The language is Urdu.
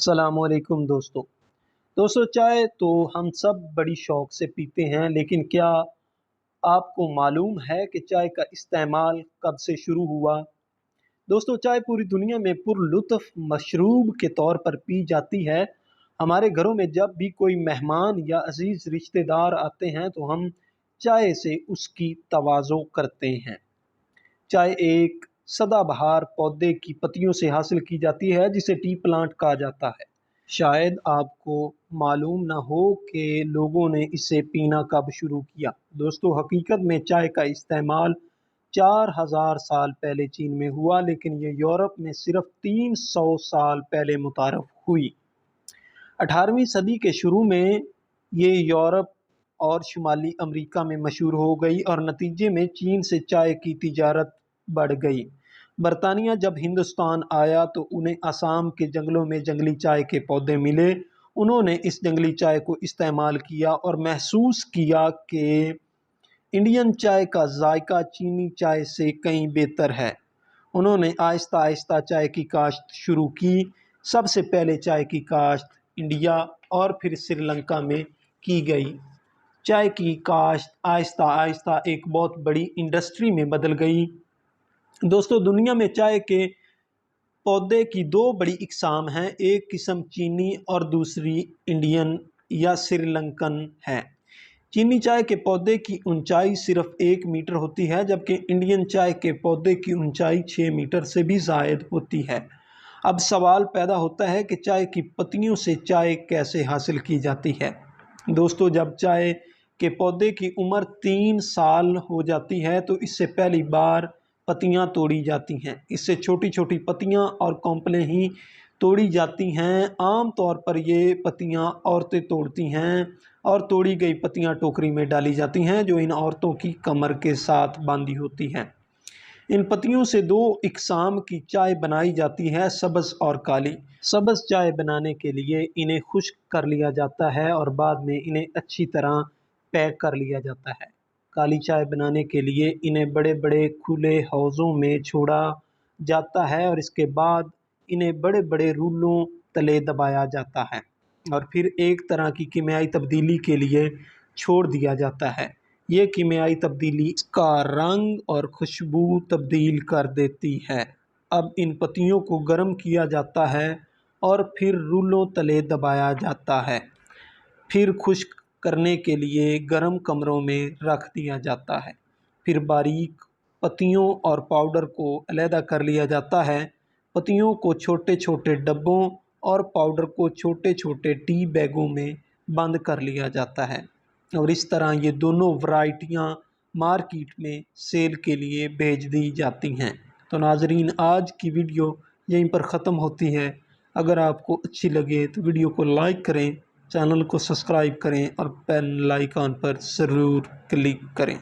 السلام علیکم دوستو چائے تو ہم سب بڑی شوق سے پیتے ہیں، لیکن کیا آپ کو معلوم ہے کہ چائے کا استعمال کب سے شروع ہوا؟ دوستو چائے پوری دنیا میں پر لطف مشروب کے طور پر پی جاتی ہے۔ ہمارے گھروں میں جب بھی کوئی مہمان یا عزیز رشتہ دار آتے ہیں تو ہم چائے سے اس کی تواضع کرتے ہیں۔ چائے ایک سدا بہار پودے کی پتیوں سے حاصل کی جاتی ہے جسے ٹی پلانٹ کہا جاتا ہے۔ شاید آپ کو معلوم نہ ہو کہ لوگوں نے اسے پینا کب شروع کیا۔ دوستو حقیقت میں چائے کا استعمال 4000 سال پہلے چین میں ہوا، لیکن یہ یورپ میں صرف 300 سال پہلے متعارف ہوئی۔ 18ویں صدی کے شروع میں یہ یورپ اور شمالی امریکہ میں مشہور ہو گئی اور نتیجے میں چین سے چائے کی تجارت بڑھ گئی۔ برطانیہ جب ہندوستان آیا تو انہیں آسام کے جنگلوں میں جنگلی چائے کے پودے ملے۔ انہوں نے اس جنگلی چائے کو استعمال کیا اور محسوس کیا کہ انڈین چائے کا ذائقہ چینی چائے سے کہیں بہتر ہے۔ انہوں نے آہستہ آہستہ چائے کی کاشت شروع کی۔ سب سے پہلے چائے کی کاشت انڈیا اور پھر سری لنکا میں کی گئی۔ چائے کی کاشت آہستہ آہستہ ایک بہت بڑی انڈسٹری میں بدل گئی۔ دوستو دنیا میں چائے کے پودے کی دو بڑی اقسام ہیں، ایک قسم چینی اور دوسری انڈین یا سری لنکن ہے۔ چینی چائے کے پودے کی اونچائی صرف 1 میٹر ہوتی ہے، جبکہ انڈین چائے کے پودے کی اونچائی 6 میٹر سے بھی زائد ہوتی ہے۔ اب سوال پیدا ہوتا ہے کہ چائے کی پتیوں سے چائے کیسے حاصل کی جاتی ہے؟ دوستو جب چائے کے پودے کی عمر 3 سال ہو جاتی ہے تو اس سے پہلی بار پتیاں توڑی جاتی ہیں۔ اس سے چھوٹی چھوٹی پتیاں اور کونپلیں ہی توڑی جاتی ہیں۔ عام طور پر یہ پتیاں عورتیں توڑتی ہیں اور توڑی گئی پتیاں ٹوکری میں ڈالی جاتی ہیں جو ان عورتوں کی کمر کے ساتھ باندھی ہوتی ہیں۔ ان پتیوں سے 2 اقسام کی چائے بنائی جاتی ہے، سبز اور کالی۔ سبز چائے بنانے کے لیے انہیں خشک کر لیا جاتا ہے اور بعد میں انہیں اچھی طرح پیک کر لیا جاتا ہے۔ کالی چائے بنانے کے لیے انہیں بڑے بڑے کھلے حوضوں میں چھوڑا جاتا ہے اور اس کے بعد انہیں بڑے بڑے رولوں تلے دبایا جاتا ہے اور پھر ایک طرح کی کیمیائی تبدیلی کے لیے چھوڑ دیا جاتا ہے۔ یہ کیمیائی تبدیلی اس کا رنگ اور خوشبو تبدیل کر دیتی ہے۔ اب ان پتیوں کو گرم کیا جاتا ہے اور پھر رولوں تلے دبایا جاتا ہے، پھر خشک کرنے کے لیے گرم کمروں میں رکھ دیا جاتا ہے۔ پھر باریک پتیوں اور پاؤڈر کو علیحدہ کر لیا جاتا ہے۔ پتیوں کو چھوٹے چھوٹے ڈبوں اور پاؤڈر کو چھوٹے چھوٹے ٹی بیگوں میں بند کر لیا جاتا ہے اور اس طرح یہ دونوں ورائٹیاں مارکیٹ میں سیل کے لیے بھیج دی جاتی ہیں۔ تو ناظرین آج کی ویڈیو یہیں پر ختم ہوتی ہے۔ اگر آپ کو اچھی لگے تو ویڈیو کو لائک کریں، چینل کو سبسکرائب کریں اور بیل آئیکن پر ضرور کلک کریں۔